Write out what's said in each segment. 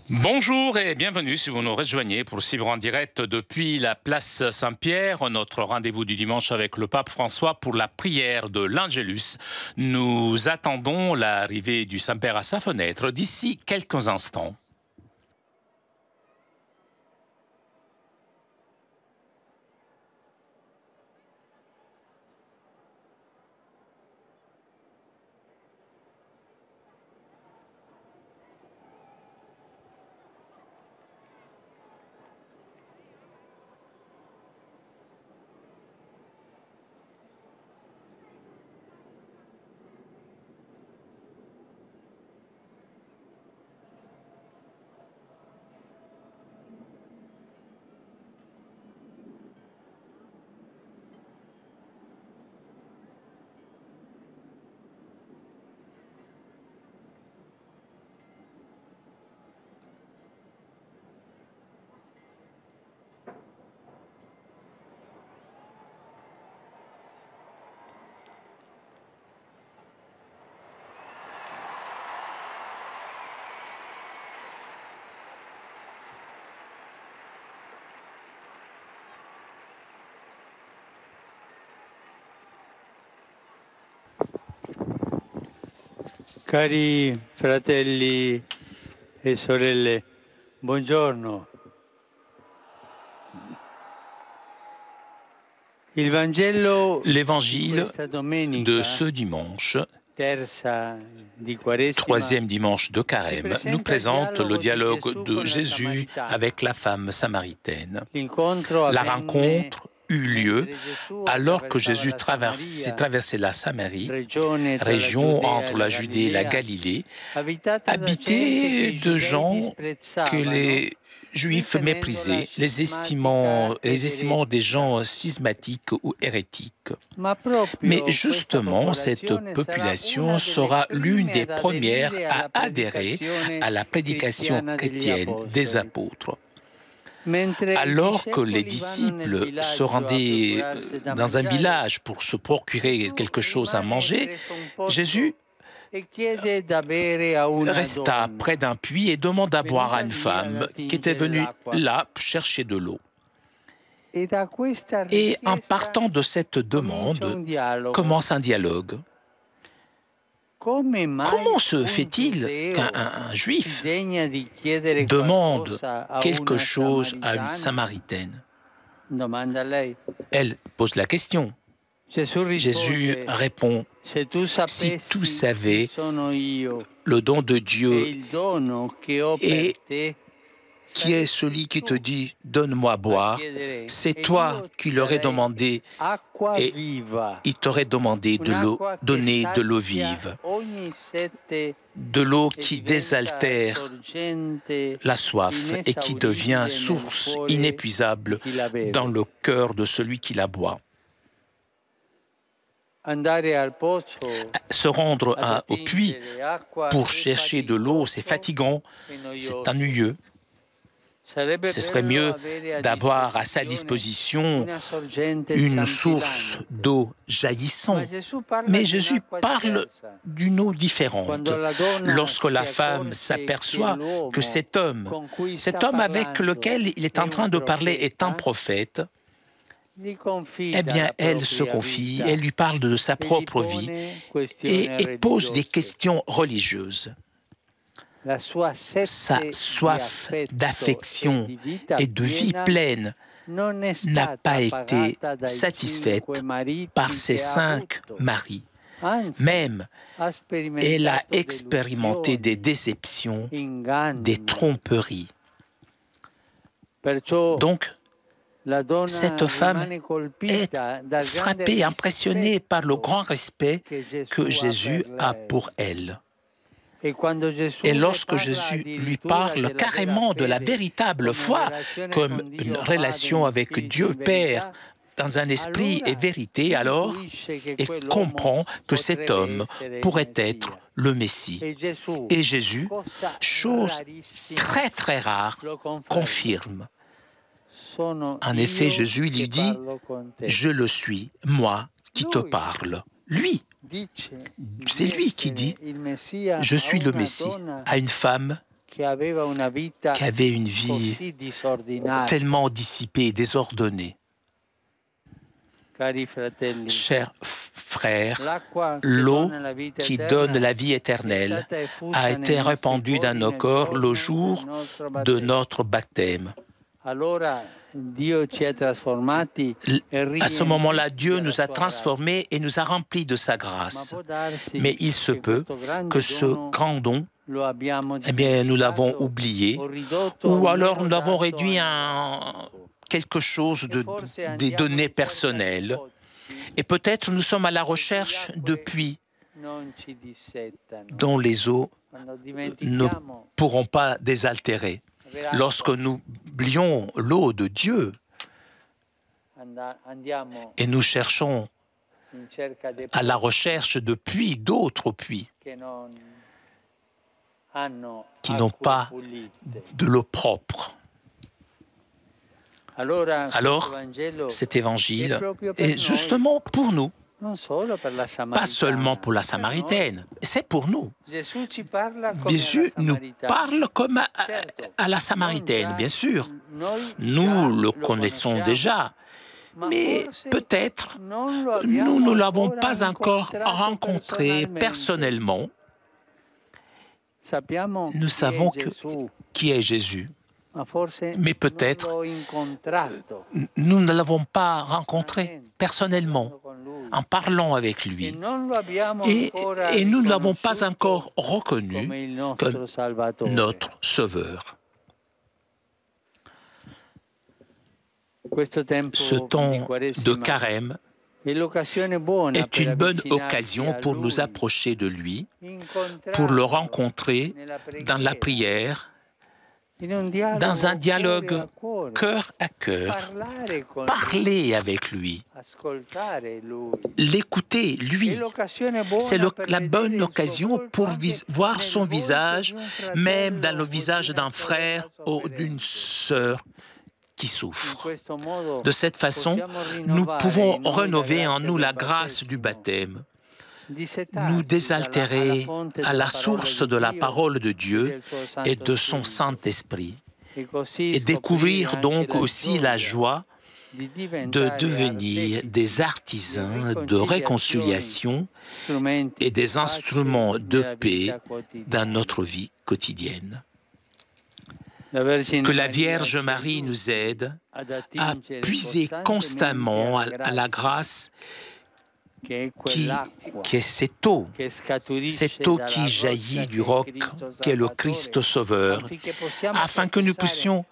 Bonjour et bienvenue si vous nous rejoignez pour suivre en direct depuis la place Saint-Pierre, notre rendez-vous du dimanche avec le pape François pour la prière de l'Angélus. Nous attendons l'arrivée du Saint-Père à sa fenêtre d'ici quelques instants. Cari fratelli e sorelle, buongiorno. L'évangile de ce dimanche, troisième dimanche de Carême, nous présente le dialogue de Jésus avec la femme samaritaine. La rencontre eut lieu alors que Jésus traversait la Samarie, région entre la Judée et la Galilée, habitée de gens que les Juifs méprisaient, les estimant des gens schismatiques ou hérétiques. Mais justement, cette population sera l'une des premières à adhérer à la prédication chrétienne des apôtres. Alors que les disciples se rendaient dans un village pour se procurer quelque chose à manger, Jésus resta près d'un puits et demanda à boire à une femme qui était venue là chercher de l'eau. Et en partant de cette demande, commence un dialogue. Comment se fait-il qu'un juif demande quelque chose à une samaritaine? Elle pose la question. Jésus répond, si tu savais le don de Dieu et qui est celui qui te dit « donne-moi à boire », c'est toi qui l'aurais demandé et il t'aurait demandé de l'eau, donner de l'eau vive, de l'eau qui désaltère la soif et qui devient source inépuisable dans le cœur de celui qui la boit. Se rendre au puits pour chercher de l'eau, c'est fatigant, c'est ennuyeux. Ce serait mieux d'avoir à sa disposition une source d'eau jaillissante. Mais Jésus parle d'une eau différente. Lorsque la femme s'aperçoit que cet homme avec lequel il est en train de parler est un prophète, eh bien, elle se confie, elle lui parle de sa propre vie et pose des questions religieuses. Sa soif d'affection et de vie pleine n'a pas été satisfaite par ses 5 maris. Même, elle a expérimenté des déceptions, des tromperies. Donc, cette femme est frappée, impressionnée par le grand respect que Jésus a pour elle. Et lorsque Jésus lui parle carrément de la véritable foi comme une relation avec Dieu Père dans un esprit et vérité, alors elle comprend que cet homme pourrait être le Messie. Et Jésus, chose très très rare, confirme. En effet, Jésus lui dit « Je le suis, moi qui te parle ». Lui, c'est lui qui dit « Je suis le Messie » à une femme qui avait une vie tellement dissipée, désordonnée. Chers frères, l'eau qui donne la vie éternelle a été répandue dans nos corps le jour de notre baptême. À ce moment-là, Dieu nous a transformés et nous a remplis de sa grâce. Mais il se peut que ce grand don, eh bien, nous l'avons oublié, ou alors nous l'avons réduit à quelque chose des données personnelles. Et peut-être nous sommes à la recherche de puits dont les eaux ne pourront pas désaltérer. Lorsque nous oublions l'eau de Dieu et nous cherchons à la recherche de puits, d'autres puits qui n'ont pas de l'eau propre. Alors, cet évangile est justement pour nous, pas seulement pour la Samaritaine, c'est pour nous. Jésus nous parle comme à la Samaritaine, bien sûr. Nous le connaissons déjà, mais peut-être nous ne l'avons pas encore rencontré personnellement. Nous savons qui est Jésus. Mais peut-être nous ne l'avons pas rencontré personnellement en parlant avec lui. Et nous ne l'avons pas encore reconnu comme notre Sauveur. Ce temps de carême est une bonne occasion pour nous approcher de lui, pour le rencontrer dans la prière, dans un dialogue cœur à cœur, parler avec lui, l'écouter, lui. C'est la bonne occasion pour voir son visage, même dans le visage d'un frère ou d'une sœur qui souffre. De cette façon, nous pouvons renouveler en nous la grâce du baptême, nous désaltérer à la source de la parole de Dieu et de son Saint-Esprit, et découvrir donc aussi la joie de devenir des artisans de réconciliation et des instruments de paix dans notre vie quotidienne. Que la Vierge Marie nous aide à puiser constamment à la grâce qui est cette eau qui jaillit du roc, qui est le Christ Sauveur, afin que nous puissions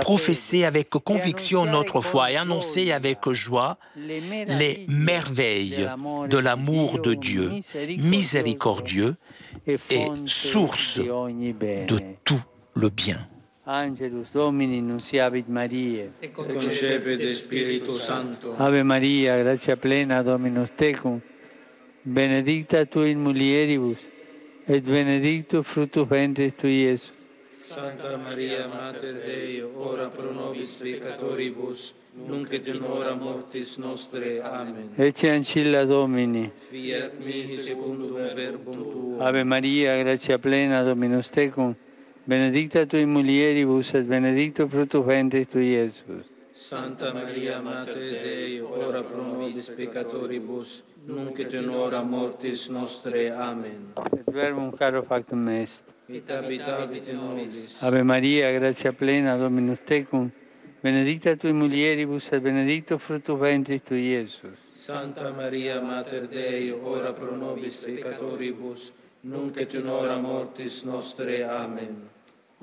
professer avec conviction notre foi et annoncer avec joie les merveilles de l'amour de Dieu, miséricordieux et source de tout le bien. Angelus Domini nunciavit Mariae. Et concepit Spiritus Sancto. Ave Maria, gratia plena, Dominus tecum, benedicta tu in mulieribus, et benedictus fructus ventris tui, Iesus. Santa Maria, Mater Dei, ora pro nobis peccatoribus, nunc et in hora mortis nostre. Amen. Ecce ancilla Domini. Fiat mihi secundum verbum tuum. Ave Maria, gratia plena, Dominus tecum, benedicta tu in mulieribus, et benedictus fructus ventris tui, Iesus. Santa Maria, Mater Dei, ora pro nobis peccatoribus, nunc et in hora mortis nostre. Amen. Et verbum caro factum est. Et habitavit in nobis. Ave Maria, gratia plena, Dominus tecum, benedicta tu in mulieribus, et benedictus fructus ventris tui, Iesus. Santa Maria, Mater Dei, ora pro nobis peccatoribus, nunc et in hora mortis nostre. Amen.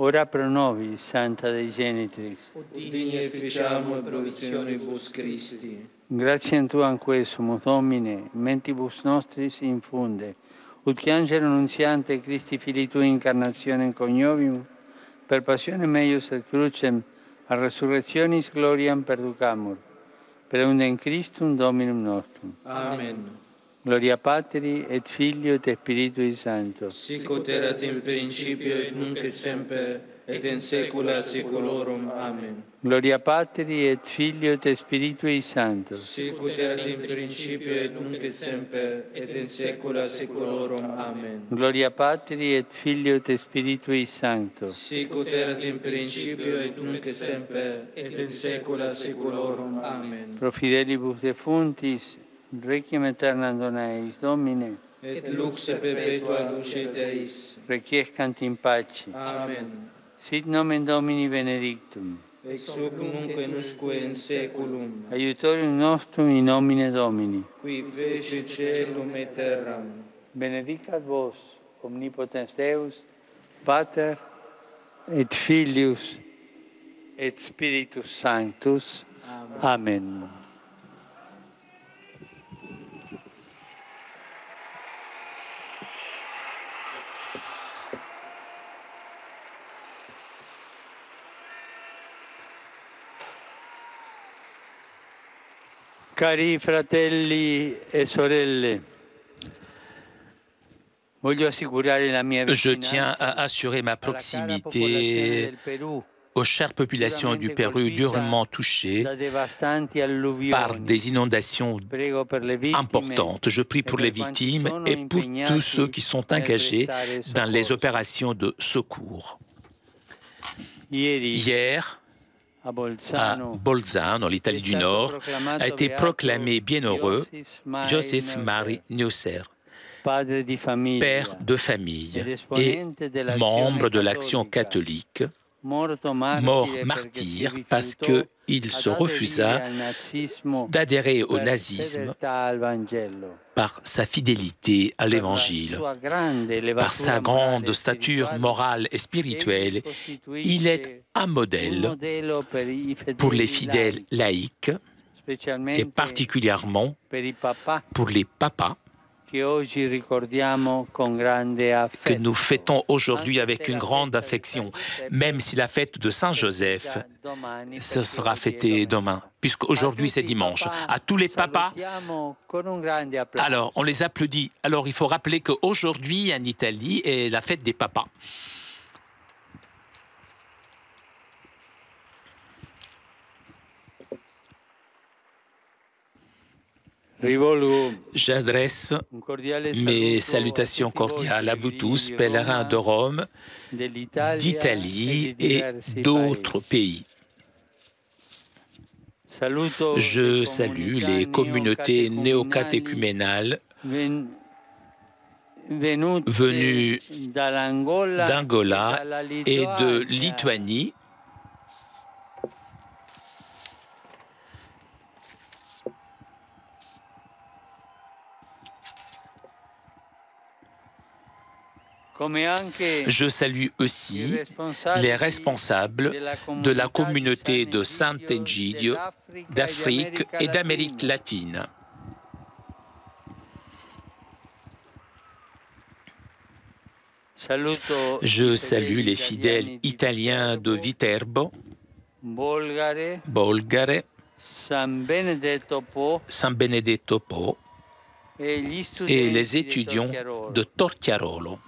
Ora pro nobis, Santa Dei Genitrix. Digni efficiamo e provisionibus Christi. Gratiam Tuam quesumus, Domine, mentibus nostris infunde, ut che angelo nunziante Christi Filii Tui incarnationem coniovium, per passionem eius et crucem, a resurrectionis gloriam perducamur, per eundem Christum Dominum nostrum. Amen. Gloria Patri et Filio et Spiritui Sancto. Sic ut erat in principio et nunc et semper et in saecula saeculorum. Amen. Gloria Patri et Filio et Spiritui Sancto. Sic ut erat in principio et nunc et semper et in saecula saeculorum. Amen. Gloria Patri et Filio et Spiritui Sancto. Sic ut erat in principio et nunc et semper et in saecula saeculorum. Amen. Pro fidelibus defunctis, requiem aeternam dona eis, Domine. Et lux perpetua luce Deis. Requiescant in pace. Amen. Sit nomen Domini benedictum. Ex hoc nunc et usque in saeculum. Aiutorium nostrum in nomine Domini. Qui fece caelum et terram. Benedicat vos, omnipotens Deus, Pater et Filius et Spiritus Sanctus. Amen. Cari fratelli e sorelle, je tiens à assurer ma proximité aux chères populations du Pérou durement touchées par des inondations importantes. Je prie pour les victimes et pour tous ceux qui sont engagés dans les opérations de secours. Hier, à Bolzano, l'Italie du Nord, a été proclamé bienheureux Joseph Marie Neusser, père de famille et membre de l'Action catholique, mort martyr parce qu'il se refusa d'adhérer au nazisme par sa fidélité à l'Évangile. Par sa grande stature morale et spirituelle, il est un modèle pour les fidèles laïcs et particulièrement pour les papas que nous fêtons aujourd'hui avec une grande affection, même si la fête de Saint-Joseph, ce sera fêté demain, puisqu'aujourd'hui c'est dimanche. À tous les papas, alors on les applaudit. Alors il faut rappeler qu'aujourd'hui en Italie est la fête des papas. J'adresse mes salutations cordiales à vous tous, pèlerins de Rome, d'Italie et d'autres pays. Je salue les communautés néocatéchuménales venues d'Angola et de Lituanie, Je salue aussi les responsables de la communauté de Sant'Egidio, d'Afrique et d'Amérique latine. Je salue les fidèles italiens de Viterbo, Bolgare, San Benedetto Po et les étudiants de Torchiarolo.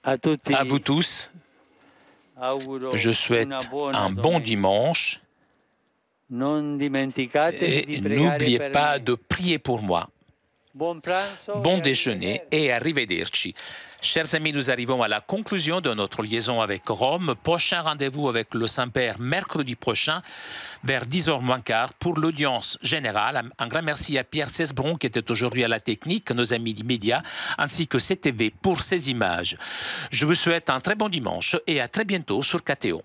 À vous tous, je souhaite un bon dimanche et n'oubliez pas de prier pour moi. Bon déjeuner et arrivederci. Chers amis, nous arrivons à la conclusion de notre liaison avec Rome. Prochain rendez-vous avec le Saint-Père mercredi prochain vers 10h moins quart pour l'audience générale. Un grand merci à Pierre Cesbron qui était aujourd'hui à la technique, nos amis des médias, ainsi que CTV pour ces images. Je vous souhaite un très bon dimanche et à très bientôt sur KTO.